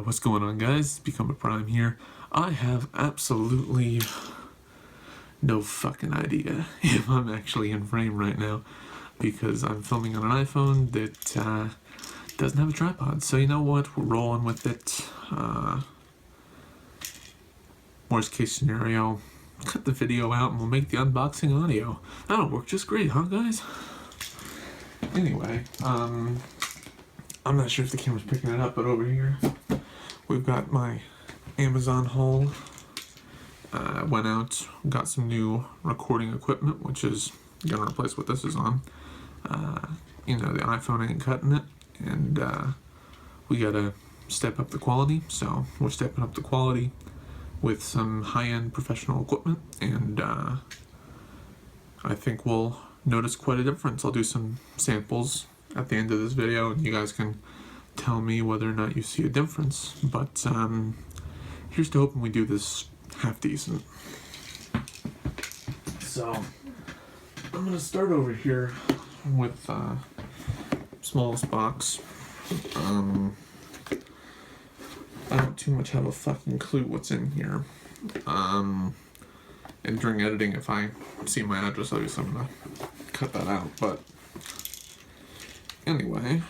What's going on, guys? Become a Prime here. I have absolutely no fucking idea if I'm actually in frame right now because I'm filming on an iPhone that doesn't have a tripod. So you know what? We're rolling with it. Worst case scenario, cut the video out and we'll make the unboxing audio. That'll work just great, huh, guys? Anyway, I'm not sure if the camera's picking it up, but over here we've got my Amazon haul. Went out, got some new recording equipment, which is gonna replace what this is on. You know, the iPhone ain't cutting it, and we gotta step up the quality, so we're stepping up the quality with some high-end professional equipment, and I think we'll notice quite a difference. I'll do some samples at the end of this video, and you guys can tell me whether or not you see a difference, but here's to hoping we do this half decent. So I'm gonna start over here with smallest box. I don't too much have a fucking clue what's in here. And during editing, if I see my address, obviously I'm gonna cut that out, but anyway,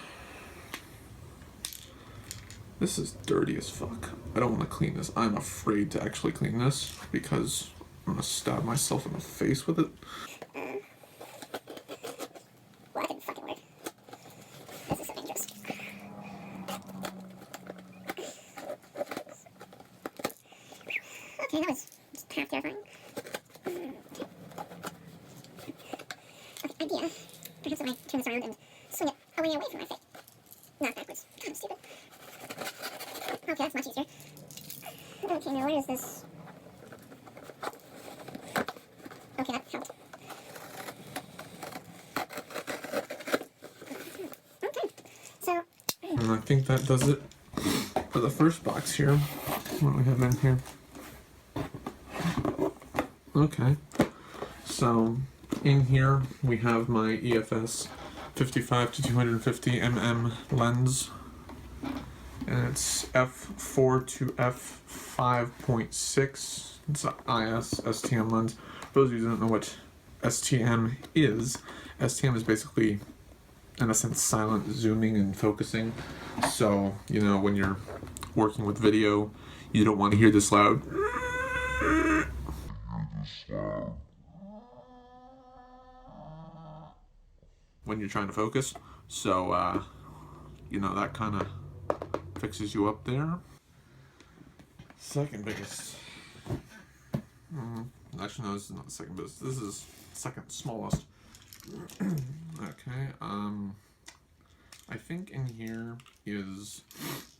this is dirty as fuck. I don't want to clean this. I'm afraid to actually clean this because I'm gonna stab myself in the face with it. Well, that didn't fucking work. This is so dangerous. Okay, that was just half terrifying. Okay, idea. Perhaps if I turn this around and swing it away from my face. Not backwards. God, I'm stupid. Okay, that's much easier. Okay, now where is this? Okay, that helped. Okay, so... And I think that does it for the first box here. What do we have in here? Okay, so in here we have my EFS 55 to 250 mm lens, and it's f4 to f5.6. It's an IS STM lens. For those of you who don't know what STM is basically, in a sense, silent zooming and focusing. So, you know, when you're working with video, you don't want to hear this loud when you're trying to focus. So, you know, that kind of fixes you up there. Second biggest. Actually, no, this is not the second biggest. This is second smallest. Okay, I think in here is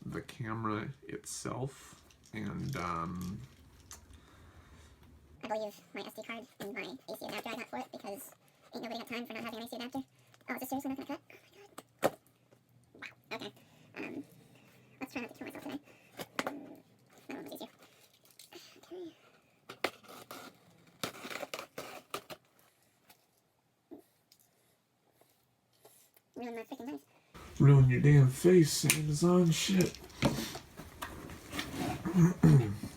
the camera itself, and I believe my SD card and my AC adapter I got for it because ain't nobody got time for not having an AC adapter. Oh, is this seriously not gonna cut? Oh my god. Wow, okay. Let's try not to kill myself today. That one was easier. Okay. Ruin my freaking knife. ruin your damn face, Amazon shit.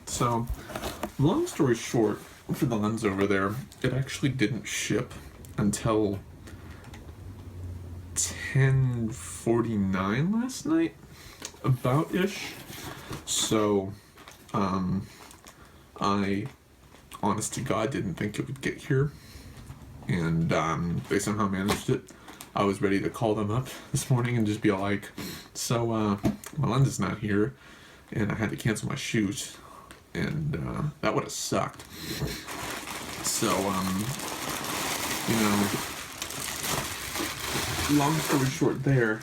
So, long story short, for the lens over there, it actually didn't ship until 10:49 last night, about-ish. So, I, honest to God, didn't think it would get here, and they somehow managed it. I was ready to call them up this morning and just be like, so, my lens is not here, and I had to cancel my shoot, and that would have sucked. So, you know, long story short there,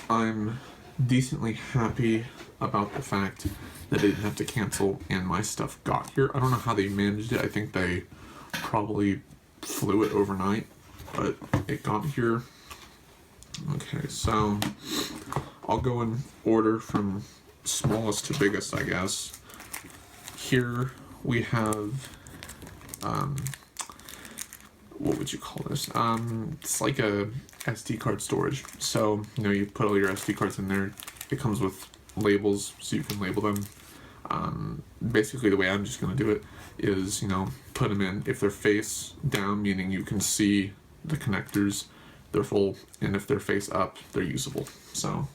I'm decently happy about the fact that I didn't have to cancel and my stuff got here. I don't know how they managed it. I think they probably flew it overnight, but it got here. Okay, so I'll go in order from smallest to biggest, I guess. Here we have, what would you call this? It's like a SD card storage. So, you know, you put all your SD cards in there. It comes with labels so you can label them. Basically, the way I'm just going to do it is, you know, put them in. If they're face down, meaning you can see the connectors, they're full, and if they're face up, they're usable. So,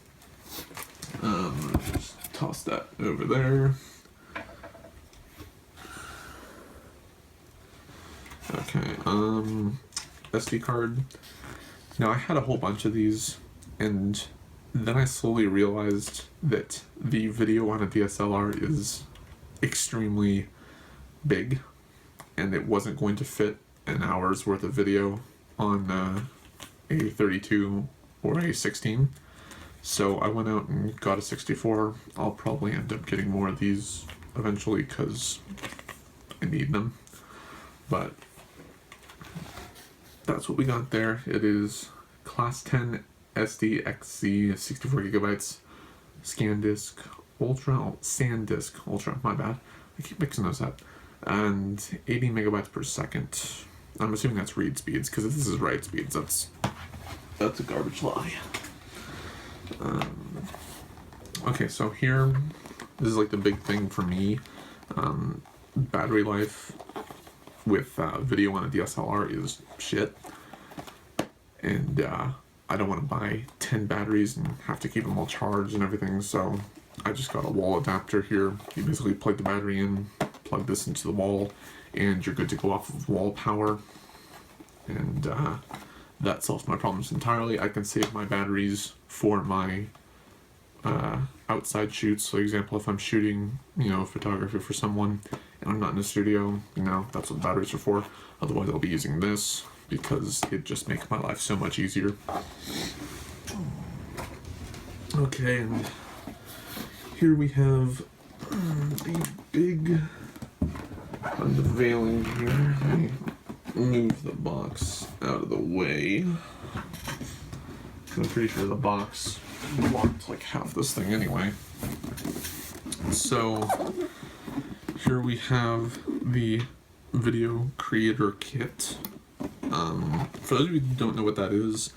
just toss that over there. Okay, SD card. Now, I had a whole bunch of these, and then I slowly realized that the video on a DSLR is extremely big, and it wasn't going to fit an hour's worth of video on a 32 or a 16. So I went out and got a 64. I'll probably end up getting more of these eventually because I need them. But that's what we got there. It is Class 10 SDXC 64 gigabytes SanDisk Ultra, my bad. I keep mixing those up. And 80 megabytes per second. I'm assuming that's read speeds, because if this is write speeds, that's a garbage lie. Okay, so here, this is like the big thing for me. Battery life with video on a DSLR is shit. And I don't want to buy 10 batteries and have to keep them all charged and everything, so I just got a wall adapter here. You basically plug the battery in, plug this into the wall, and you're good to go off of wall power. And that solves my problems entirely. I can save my batteries for my outside shoots. So, for example, if I'm shooting, you know, photography for someone and I'm not in a studio, you know, that's what the batteries are for. Otherwise, I'll be using this because it just makes my life so much easier. Okay, and here we have the big unveiling here. Let me move the box out of the way. I'm pretty sure the box blocked like half this thing anyway. So here we have the video creator kit. For those of you who don't know what that is,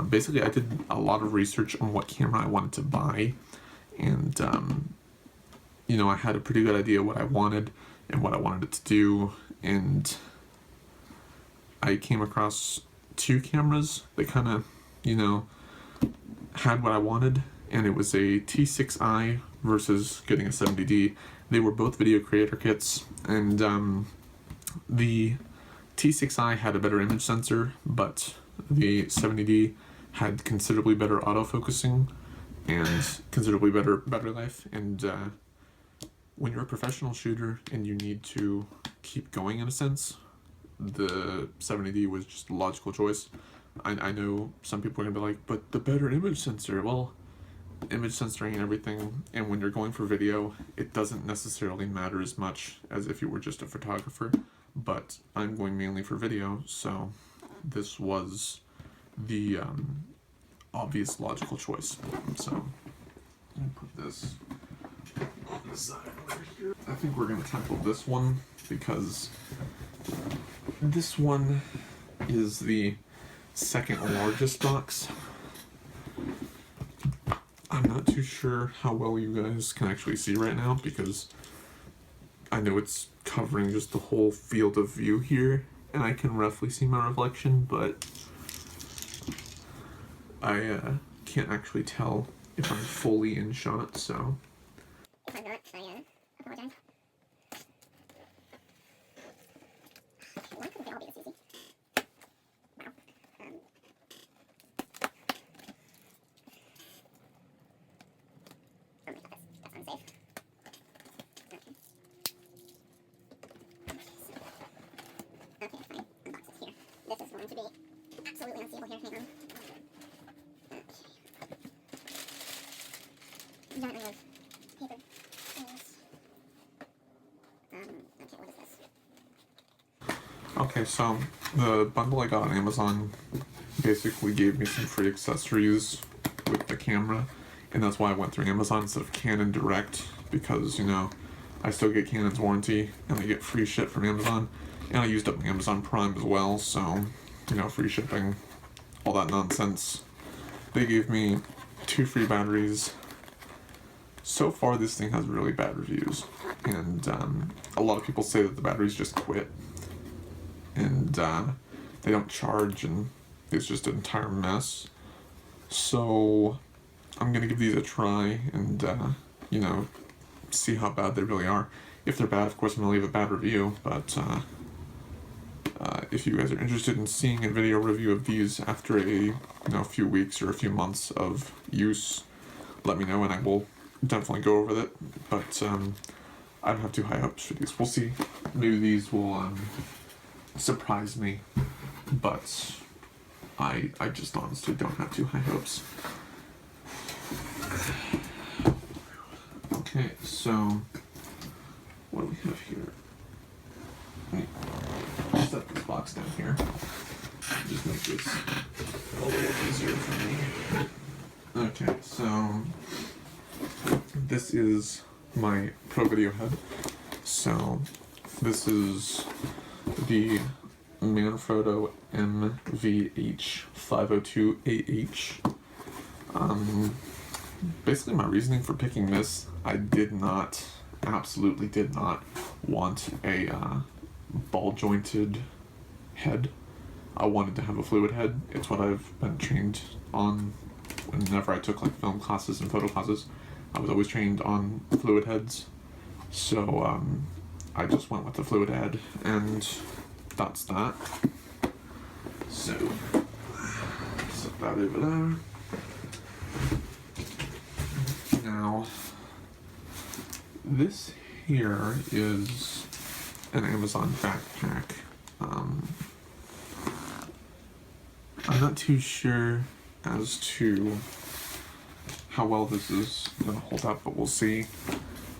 basically I did a lot of research on what camera I wanted to buy, and you know, I had a pretty good idea what I wanted and what I wanted it to do, and I came across two cameras that kind of, you know, had what I wanted, and it was a T6i versus getting a 70D. They were both video creator kits, and the T6i had a better image sensor, but the 70D had considerably better autofocusing and considerably better battery life. And when you're a professional shooter and you need to keep going in a sense, the 70D was just a logical choice. I know some people are going to be like, but the better image sensor. Well, image censoring and everything, and when you're going for video, it doesn't necessarily matter as much as if you were just a photographer. But I'm going mainly for video, so this was the obvious logical choice. So I'm gonna put this on the side over here. I think we're gonna tackle this one because this one is the second largest box. I'm not too sure how well you guys can actually see right now because I know it's covering just the whole field of view here, and I can roughly see my reflection, but I can't actually tell if I'm fully in shot, so. If I'm not, I apologize. Why couldn't they all be this easy? Wow. Oh my god, that's unsafe. Okay, fine. Unbox it here. This is going to be absolutely unseeable here. Hang on. Okay. Giant amount of paper. Things. Okay, what is this? Okay, so the bundle I got on Amazon basically gave me some free accessories with the camera, and that's why I went through Amazon instead of Canon direct, because, you know, I still get Canon's warranty, and I get free shit from Amazon. And I used up Amazon Prime as well, so, you know, free shipping, all that nonsense. They gave me 2 free batteries, So far, this thing has really bad reviews, and a lot of people say that the batteries just quit, and they don't charge, and it's just an entire mess. So I'm gonna give these a try, and you know, see how bad they really are. If they're bad, of course, I'm gonna leave a bad review, but if you guys are interested in seeing a video review of these after a few weeks or a few months of use, let me know and I will definitely go over it. But I don't have too high hopes for these. We'll see. Maybe these will surprise me, but I just honestly don't have too high hopes. Okay, so what do we have here? Set this box down here. Just make this a little easier for me. Okay, so this is my pro video head. So this is the Manfrotto MVH502AH. Basically my reasoning for picking this, I absolutely did not want a ball jointed head. I wanted to have a fluid head. It's what I've been trained on whenever I took like film classes and photo classes. I was always trained on fluid heads. So I just went with the fluid head, and that's that. So set that over there. Now this here is an Amazon backpack. I'm not too sure as to how well this is going to hold up, but we'll see.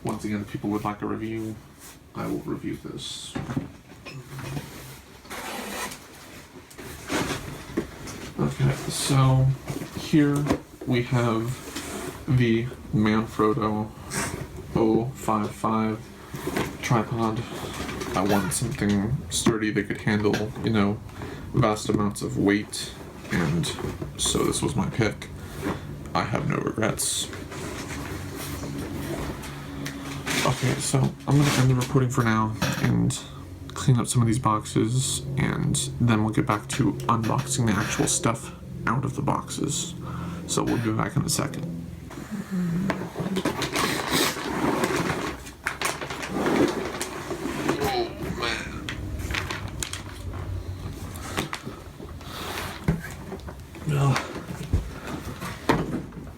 Once again, if people would like a review, I will review this. Okay, so here we have the Manfrotto 055 tripod. I wanted something sturdy that could handle, vast amounts of weight, and so this was my pick. I have no regrets. Okay, so I'm gonna end the recording for now and clean up some of these boxes, and then we'll get back to unboxing the actual stuff out of the boxes. So we'll be back in a second.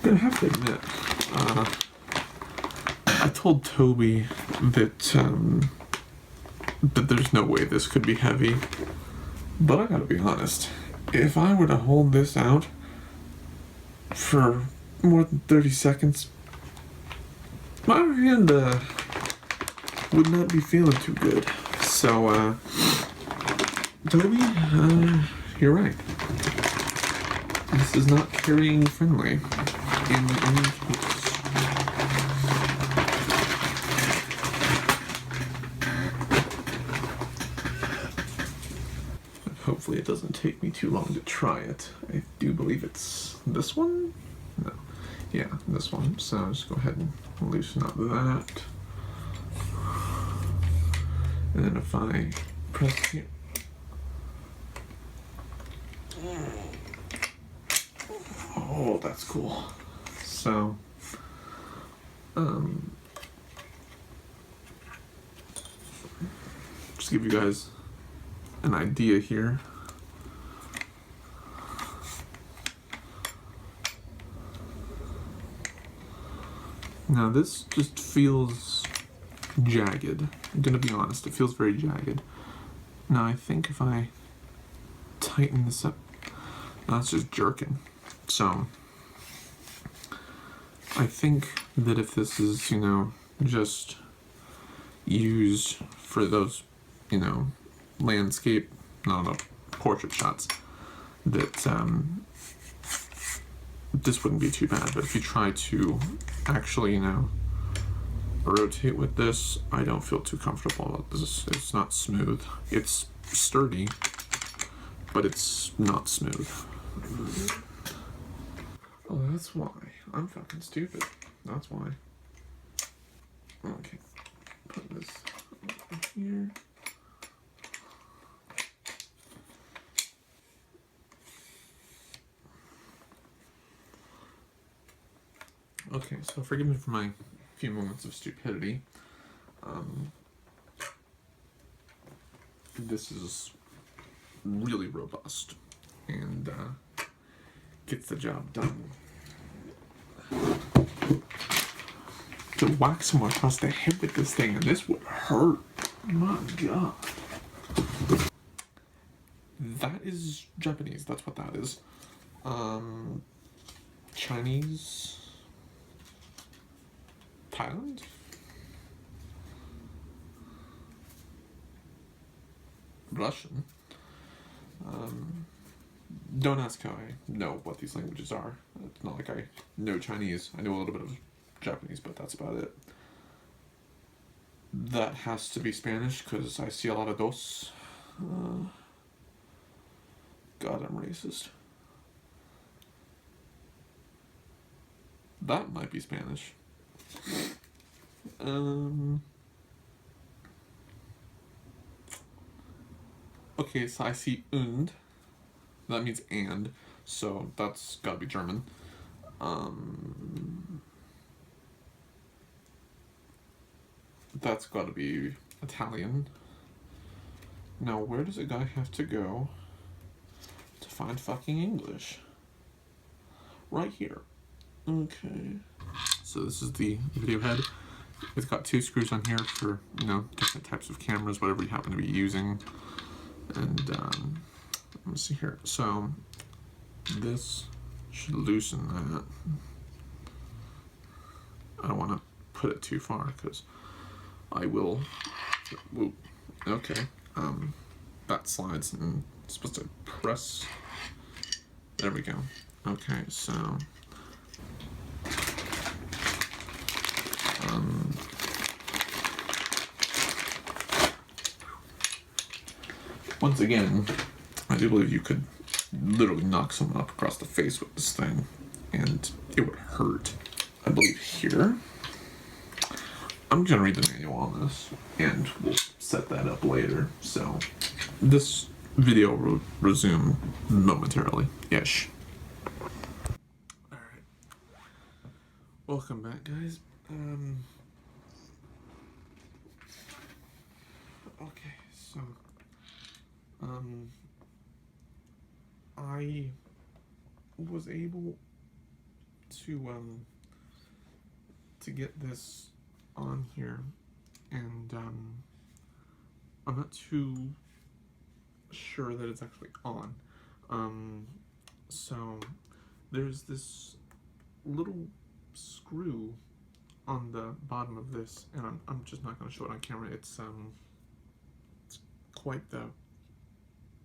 I have to admit, I told Toby that there's no way this could be heavy, but I gotta be honest, if I were to hold this out for more than 30 seconds, my hand would not be feeling too good. So, Toby, you're right. This is not carrying friendly in any case. Hopefully it doesn't take me too long to try it. I do believe it's this one? No. Yeah, this one. So I'll just go ahead and loosen up that. And then if I press here. Oh, that's cool. So, just give you guys an idea here. Now this just feels jagged. I'm gonna be honest, it feels very jagged. Now I think if I tighten this up, now it's just jerking. So I think that if this is, just used for those, landscape, no, portrait shots, that this wouldn't be too bad. But if you try to actually, rotate with this, I don't feel too comfortable about this. It's not smooth. It's sturdy, but it's not smooth. Oh, that's why. I'm fucking stupid. That's why. Okay, put this over here. Okay, so forgive me for my few moments of stupidity. This is really robust and gets the job done. To whack someone across the head with this thing, and this would hurt. My God. That is Japanese. That's what that is. Chinese. Thailand? Russian? Don't ask how I know what these languages are. It's not like I know Chinese. I know a little bit of Japanese, but that's about it. That has to be Spanish, because I see a lot of dos. God, I'm racist. That might be Spanish. Okay, so I see und. That means and, so that's gotta be German. That's gotta be Italian. Now, where does a guy have to go to find fucking English? Right here. Okay. So this is the video head. It's got 2 screws on here for, you know, different types of cameras, whatever you happen to be using. And let me see here. So this should loosen that. I don't want to put it too far because I will. Whoop. Okay. That slides and it's supposed to press. There we go. Okay, so once again, I do believe you could literally knock someone up across the face with this thing, and it would hurt. I believe here. I'm gonna read the manual on this, and we'll set that up later. So this video will resume momentarily. Ish. Alright. Welcome back, guys. Okay, so I was able to get this on here, and I'm not too sure that it's actually on. So there's this little screw on the bottom of this, and I'm just not going to show it on camera. It's quite the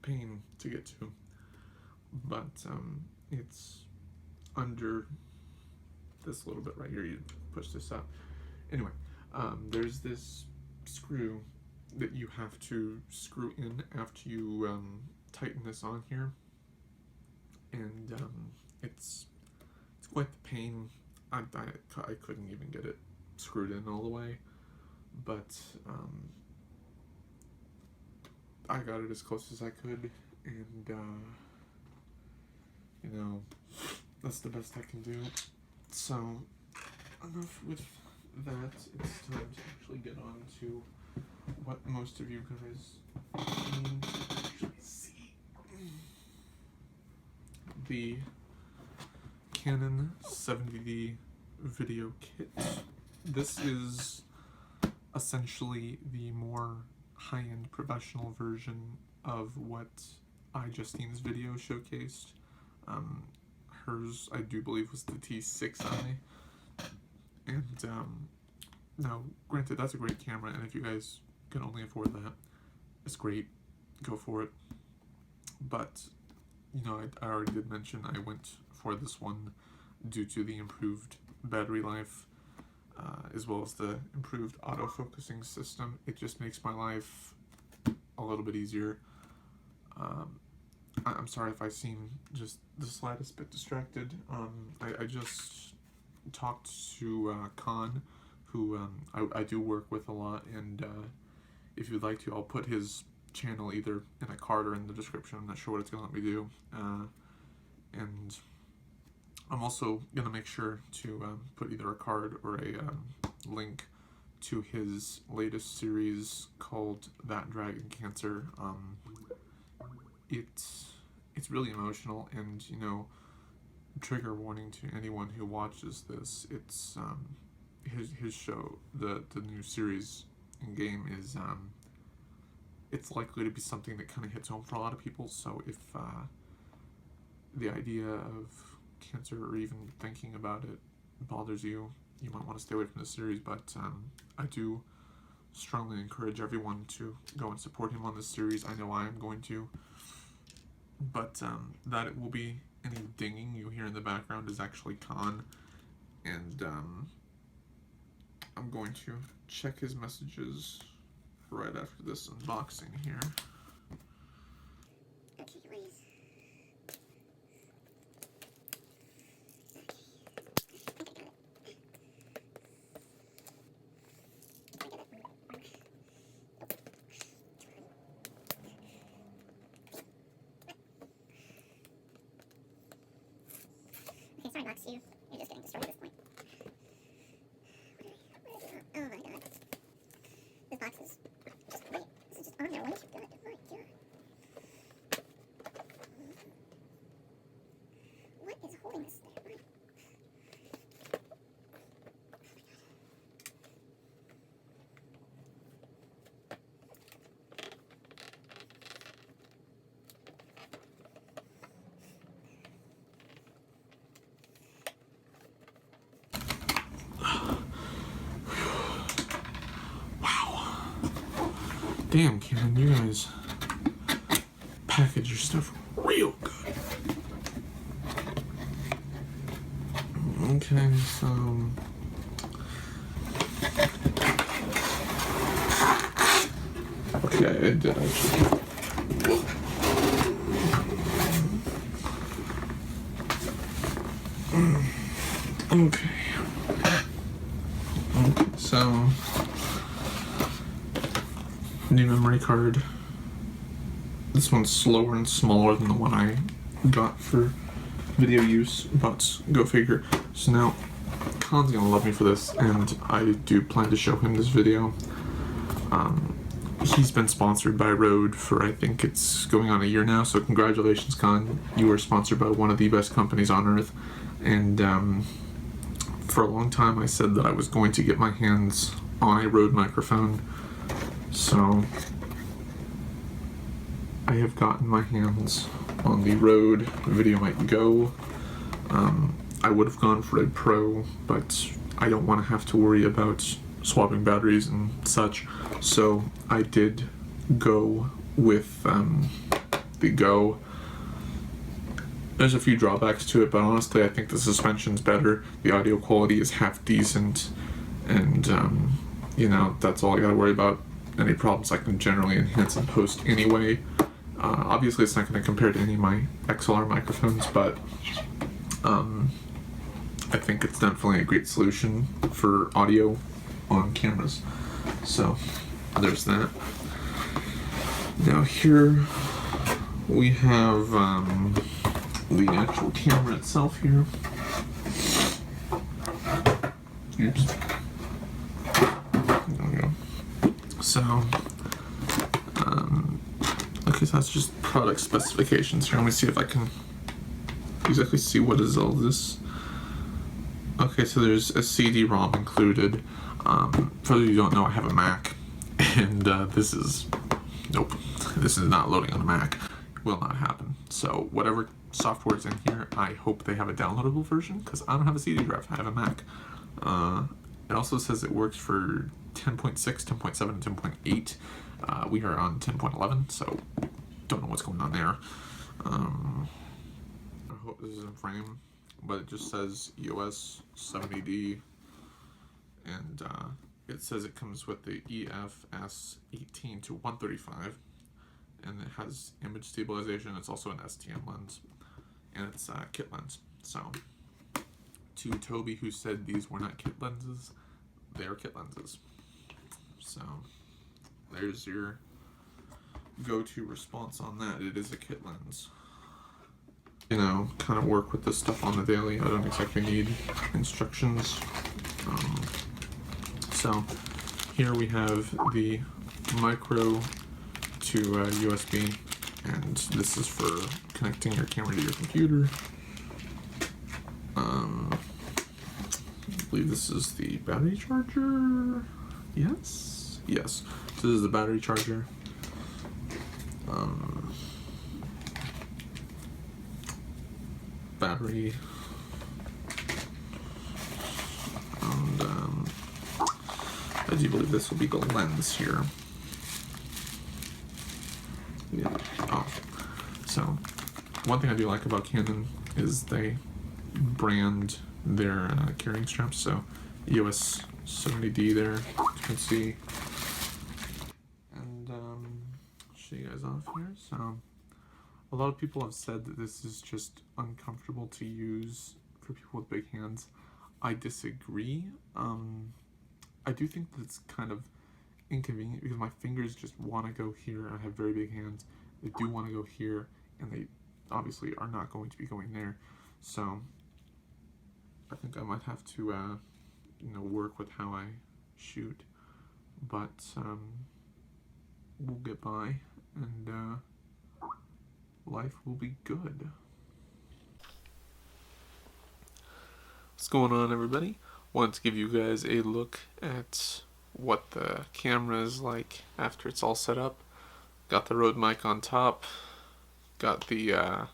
pain to get to, but it's under this little bit right here. You push this up. Anyway, there's this screw that you have to screw in after you tighten this on here, and it's quite the pain. I couldn't even get it screwed in all the way, but I got it as close as I could, and you know, that's the best I can do. So enough with that. It's time to actually get on to what most of you guys need to actually see. The Canon 70D video kit. This is essentially the more high-end professional version of what iJustine's video showcased. Hers, I do believe, was the T6i. And now, granted, that's a great camera, and if you guys can only afford that, it's great. Go for it. But, you know, I already did mention I went for this one due to the improved battery life, as well as the improved autofocusing system. It just makes my life a little bit easier. I'm sorry if I seem just the slightest bit distracted. I just talked to Con who I do work with a lot, and if you'd like to, I'll put his channel either in a card or in the description. I'm not sure what it's going to let me do. And I'm also going to make sure to put either a card or a link to his latest series called That Dragon Cancer. It's really emotional, and you know, trigger warning to anyone who watches this. It's his show, the new series in game is it's likely to be something that kind of hits home for a lot of people. So if the idea of cancer or even thinking about it bothers you, you might want to stay away from the series. But I do strongly encourage everyone to go and support him on this series. I know I am going to. But that it will be any dinging you hear in the background is actually Khan, and I'm going to check his messages right after this unboxing here. Okay, please. Okay, sorry, Max, you're just getting destroyed at this point. Oh my god. This box is just, wait, this is just on there. What is it? Oh my god. What is holding this there? Damn, Canon, you guys package your stuff real good. Okay, so okay, I did actually. Okay. So new memory card. This one's slower and smaller than the one I got for video use, but go figure. So now Khan's gonna love me for this, and I do plan to show him this video. He's been sponsored by Røde for, I think it's going on a year now, so congratulations, Khan. You were sponsored by one of the best companies on earth, and for a long time I said that I was going to get my hands on a Røde microphone. So I have gotten my hands on the Røde VideoMic Go. I would have gone for a Pro, but I don't want to have to worry about swapping batteries and such. So I did go with the Go. There's a few drawbacks to it, but honestly I think the suspension's better. The audio quality is half decent, and you know, that's all I gotta worry about. Any problems I can generally enhance in post anyway. Obviously it's not going to compare to any of my XLR microphones, but I think it's definitely a great solution for audio on cameras. So there's that. Now here we have the actual camera itself here. Oops. There we go. So, okay, so that's just product specifications here. Let me see if I can exactly see what is all this. Okay, so there's a CD-ROM included. For those of you who don't know, I have a Mac, and this is not loading on a Mac. It will not happen. So whatever software is in here, I hope they have a downloadable version, because I don't have a CD drive, I have a Mac. It also says it works for 10.6, 10.7, and 10.8. We are on 10.11, so don't know what's going on there. I hope this is in frame, but it just says EOS 70D, and it says it comes with the EFS 18 to 135, and it has image stabilization. It's also an STM lens, and it's a kit lens. So to Toby, who said these were not kit lenses, they're kit lenses. So there's your go-to response on that. It is a kit lens. You know, kind of work with this stuff on the daily. I don't exactly need instructions. So here we have the micro to USB, and this is for connecting your camera to your computer. I believe this is the battery charger. Yes, yes. So this is the battery charger. Battery, and I do believe this will be the lens here. Yeah. Oh, so one thing I do like about Canon is they brand their carrying straps. So EOS 70D there, you can see. And show you guys off here. So a lot of people have said that this is just uncomfortable to use for people with big hands. I disagree. I do think that it's kind of inconvenient because my fingers just want to go here. I have very big hands. They do want to go here, and they obviously are not going to be going there. So I think I might have to, you know, work with how I shoot. But we'll get by, and life will be good. What's going on, everybody? Wanted to give you guys a look at what the camera is like after it's all set up. Got the Røde mic on top, got the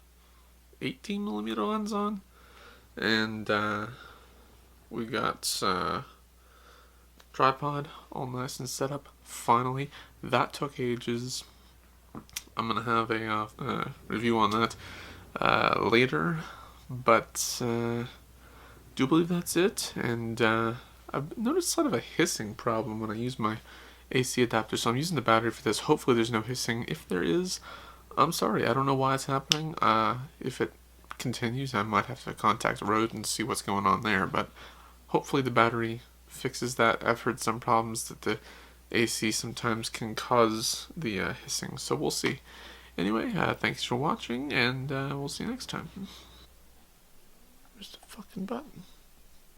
18mm lens on, and we got tripod all nice and set up. Finally, that took ages. I'm gonna have a review on that later, but do believe that's it. And I've noticed sort of a hissing problem when I use my AC adapter, so I'm using the battery for this. Hopefully there's no hissing. If there is, I'm sorry, I don't know why it's happening. If it continues, I might have to contact Røde and see what's going on there, but hopefully the battery fixes that. I've heard some problems that the AC sometimes can cause the hissing, so we'll see. Anyway, thanks for watching, and we'll see you next time. Where's the fucking button?